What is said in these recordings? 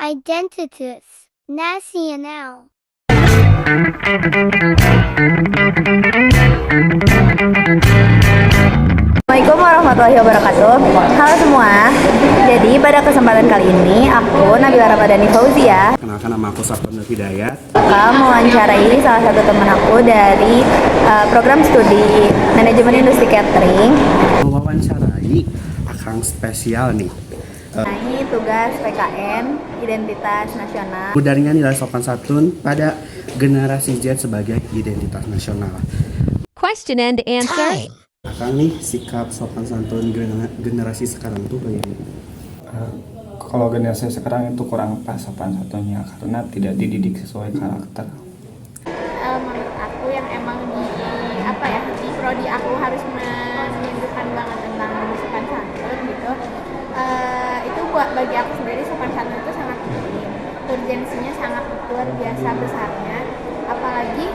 Identitas Nasional. Assalamualaikum warahmatullahi wabarakatuh. Halo semua. Jadi pada kesempatan kali ini aku Nabila Ramadhani Fauzia Kenalkan, nama aku Safwan Hidayat. akan mewawancarai salah satu teman aku dari program studi manajemen industri catering. Mewawancarai akang spesial nih. Ini tugas PKN Identitas Nasional. Mudarnya nilai sopan santun pada generasi Z sebagai identitas nasional. Question and answer. Akang nih sikap sopan santun generasi sekarang tuh bagaimana? Kalau generasi sekarang itu kurang pas sopan santunnya karena tidak dididik sesuai karakter. Menurut aku yang emang di prodi aku harus menunjukkan banget tentang sopan santun gitu. Itu buat bagi aku sendiri sopan santun itu sangat penting. Urgensinya sangat luar biasa besarnya. Apalagi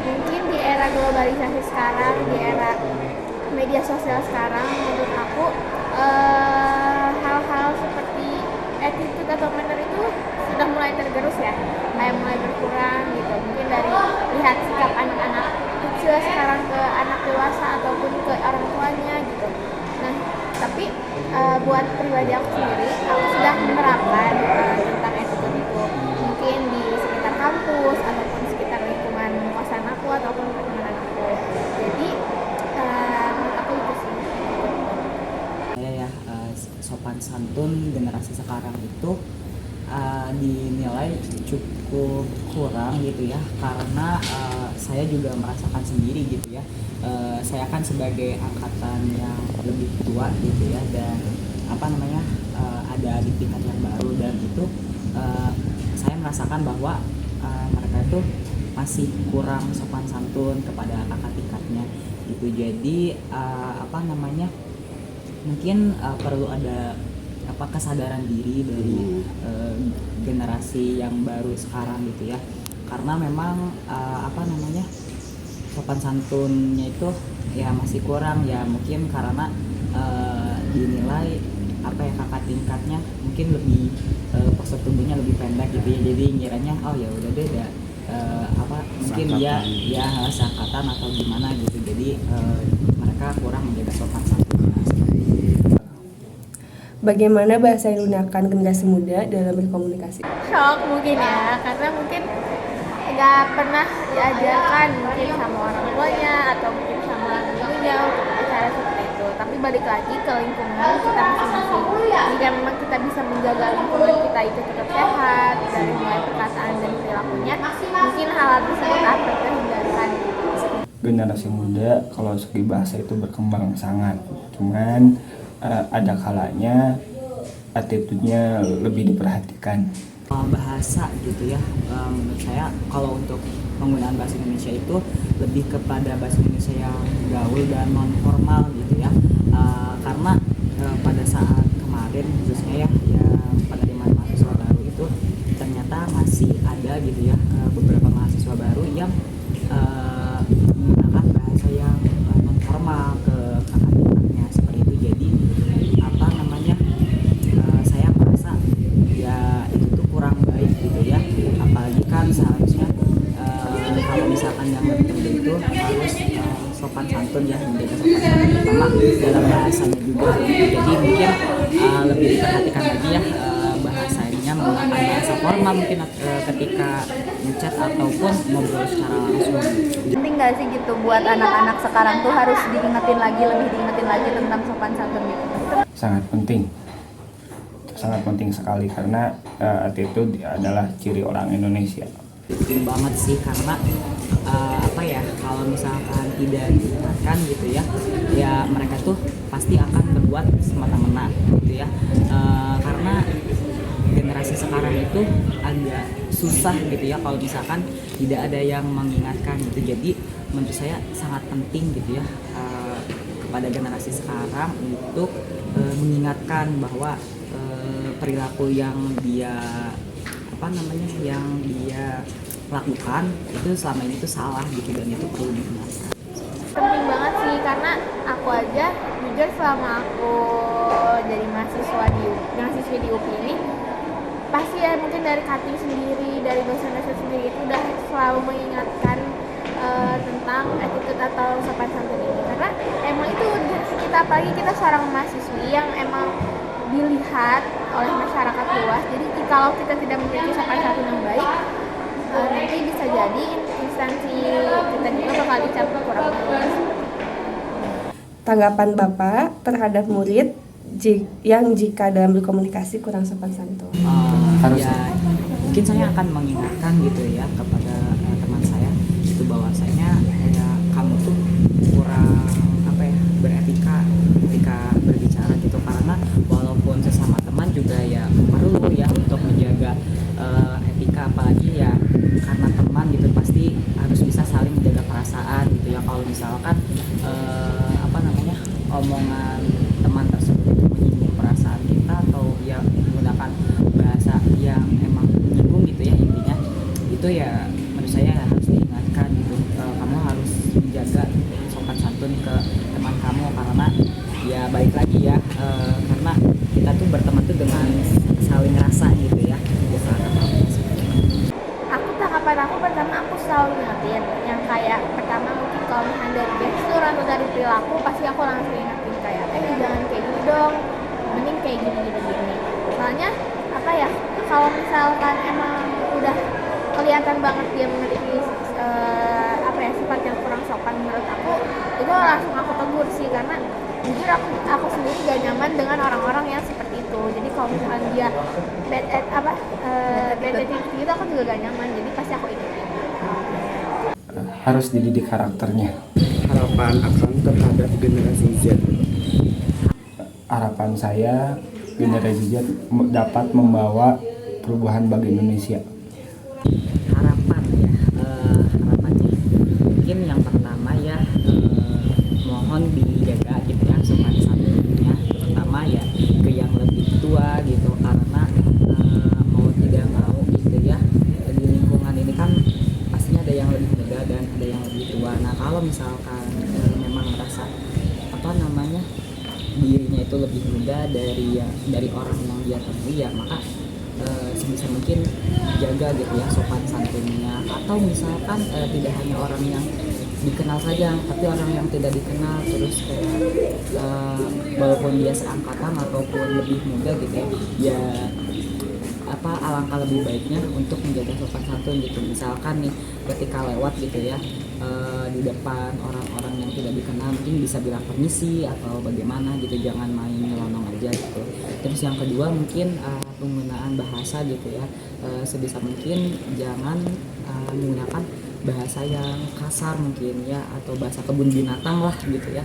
mungkin di era globalisasi sekarang, di era media sosial sekarang, menurut aku hal-hal seperti attitude atau manner itu sudah mulai tergerus ya, kayak mulai berkurang gitu. Mungkin dari lihat sikap anak-anak kecil sekarang ke anak dewasa ataupun ke orang tuanya gitu. Nah, tapi buat pribadi aku sendiri, aku sudah menerapkan tentang attitude itu. Mungkin di sekitar kampus ataupun sekitar lingkungan kosan aku ataupun pertemanan aku. Jadi menurut aku itu sih. Sopan santun generasi sekarang itu dinilai cukup kurang gitu ya, karena saya juga merasakan sendiri gitu ya. Saya kan sebagai angkatan yang lebih tua gitu ya, dan ada di tingkat yang baru, dan itu saya merasakan bahwa mereka itu masih kurang sopan santun kepada kakak tingkatnya gitu. Jadi mungkin perlu ada kesadaran diri dari generasi yang baru sekarang gitu ya, karena memang sopan santunnya itu ya masih kurang ya, mungkin karena dinilai kakak tingkatnya mungkin lebih postur tubuhnya lebih pendek gitu ya, jadi ngiranya oh ya udah deh mungkin dia ya seangkatan atau gimana gitu, jadi mereka kurang menjaga sopan santunnya. Bagaimana bahasa yang digunakan generasi muda dalam berkomunikasi? Shock mungkin ya, karena mungkin nggak pernah diajarkan mungkin sama orang tuanya atau mungkin sama ibunya untuk berbicara seperti itu. Tapi balik lagi ke lingkungan kita masing-masing. Jika memang kita bisa menjaga lingkungan kita itu tetap sehat dari mulai perkataan dan perilakunya, mungkin hal tersebut akan terhindarkan. Generasi muda kalau segi bahasa itu berkembang sangat, cuman ada kalanya attitude-nya lebih diperhatikan. Bahasa gitu ya, menurut saya kalau untuk penggunaan bahasa Indonesia itu lebih kepada bahasa Indonesia yang gaul dan non formal gitu ya, karena pada saat kemarin khususnya ya penerimaan mahasiswa baru itu ternyata masih ada gitu ya beberapa mahasiswa baru yang menggunakan bahasa yang non formal ke kakak tingkatnya seperti itu. Jadi saya merasa ya itu tuh kurang baik gitu ya, apalagi kan seharusnya kalau misalkan yang lebih muda itu harus sopan santun ya, menjaga sopan santun pertama dalam bahasanya juga. Jadi mungkin lebih diperhatikan lagi ya bahasanya, menggunakan bahasa formal mungkin ketika ngechat ataupun ngobrol secara langsung. Penting nggak sih gitu buat anak-anak sekarang tuh harus lebih diingetin lagi tentang sopan santun gitu? Sangat penting sekali karena attitude adalah ciri orang Indonesia. Penting banget sih, karena kalau misalkan tidak diingatkan gitu ya mereka tuh pasti akan berbuat semena-mena gitu ya, karena generasi sekarang itu agak susah gitu ya kalau misalkan tidak ada yang mengingatkan gitu. Jadi menurut saya sangat penting gitu ya kepada generasi sekarang untuk mengingatkan bahwa perilaku yang dia lakukan itu selama ini tuh salah gitu, dan itu perlu diingatkan. Penting banget sih, karena aku aja jujur selama aku jadi mahasiswi di UPI ini pasti ya mungkin dari cutting sendiri, dari dosen-dosen sendiri itu udah selalu mengingatkan tentang attitude atau sopan santun ini, karena emang itu kita, apalagi kita seorang mahasiswi yang emang dilihat oleh masyarakat luas. Jadi kalau kita tidak memiliki sopan santun yang baik, nanti bisa jadi instansi kita juga bakal dicap kurang baik. Tanggapan Bapak terhadap murid yang jika dalam berkomunikasi kurang sopan santun? Ya, mungkin saya akan mengingatkan gitu ya kepada teman saya itu bahwasanya ya kamu tuh kurang beretika ketika berbicara gitu, karena walaupun sesama teman juga ya perlu ya untuk menjaga etika, apalagi ya karena teman gitu pasti harus bisa saling menjaga perasaan gitu ya. Kalau misalkan omongan teman tersebut itu menyinggung perasaan kita atau ya menggunakan bahasa yang emang menyinggung gitu ya, intinya itu ya menurut saya harus diingatkan gitu. Kamu harus menjaga sopan santun ke teman kamu, karena ya balik lagi ya, karena kita tuh berteman tuh dengan saling rasa gitu ya. Tanggapan aku pertama, aku selalu ingetin yang kayak pertama mungkin kalau misalnya dari gestur atau dari perilaku pasti aku langsung ingetin kayak jangan kayak gini dong, mending kayak gini. Soalnya kalau misalkan emang udah kelihatan banget dia memiliki sifat yang kurang sopan menurut aku, itu langsung aku tegur sih, karena jujur aku sendiri gak nyaman dengan orang-orang yang seperti itu. Jadi kalau misalkan dia bad attitude gitu, aku juga gak nyaman, jadi pasti aku ikutin. Harus dididik karakternya. Harapan Akang terhadap generasi Z. Harapan saya generasi Z dapat membawa perubahan bagi Indonesia. Harapannya mungkin yang pertama ya, mohon dijaga gitu ya sopan santunnya, terutama ya ke yang lebih tua gitu, karena mau tidak mau gitu ya, di lingkungan ini kan pastinya ada yang lebih muda dan ada yang lebih tua. Nah kalau misalkan memang merasa dirinya itu lebih muda dari orang yang dia temui, ya maka sebisa mungkin jaga gitu ya sopan santunnya. Atau misalkan tidak hanya orang yang dikenal saja, tapi orang yang tidak dikenal, terus kayak walaupun dia seangkatan ataupun lebih muda gitu ya, alangkah lebih baiknya untuk menjaga sopan santun gitu. Misalkan nih ketika lewat gitu ya, di depan orang-orang yang tidak dikenal, mungkin bisa bilang permisi atau bagaimana gitu, jangan main nyelonong aja gitu. Terus yang kedua mungkin penggunaan bahasa gitu ya, sebisa mungkin jangan menggunakan bahasa yang kasar mungkin ya, atau bahasa kebun binatang lah gitu ya.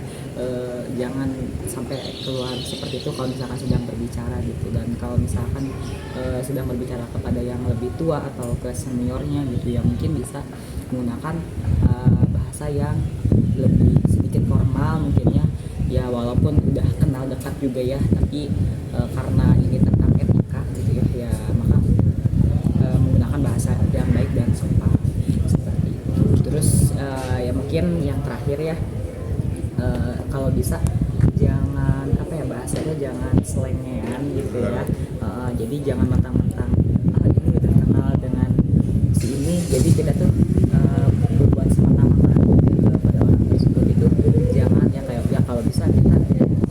Jangan sampai keluar seperti itu kalau misalkan sedang berbicara gitu. Dan kalau misalkan sedang berbicara kepada yang lebih tua atau ke seniornya gitu ya, mungkin bisa menggunakan bahasa yang lebih sedikit formal mungkin ya, walaupun udah kenal dekat juga ya, tapi karena ini tentang etika gitu ya maka menggunakan bahasa yang baik dan sopan seperti itu. Terus ya mungkin yang terakhir ya, kalau bisa jangan bahasanya jangan selengean gitu ya. Jadi jangan mentang-mentang ini udah kenal dengan si ini, jadi kita tuh berbuat semena-mena kepada orang tersebut. Itu jangan ya, kayak ya kalau bisa kita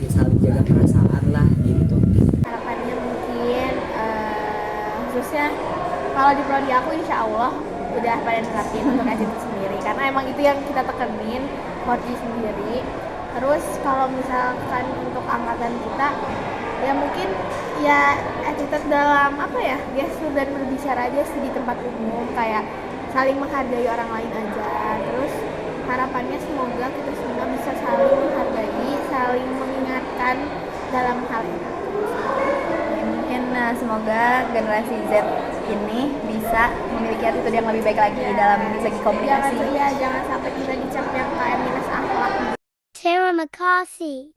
saling jaga perasaan lah gitu. Harapannya mungkin khususnya kalau di prodi aku insya Allah udah pada nerapin untuk attitude sendiri, karena emang itu yang kita tekenin prodi sendiri. Terus kalau misalkan untuk angkatan kita ya mungkin ya attitude dalam gestur dan berbicara aja sih di tempat umum, kayak saling menghargai orang lain aja. Terus harapannya semoga kita semua bisa saling menghargai, saling mengingatkan dalam hal ini. Mungkin semoga generasi Z ini bisa memiliki attitude yang lebih baik lagi dalam segi komunikasi. Jangan sampai kita dicap yang kayak minus akhlak. Tara McCarthy.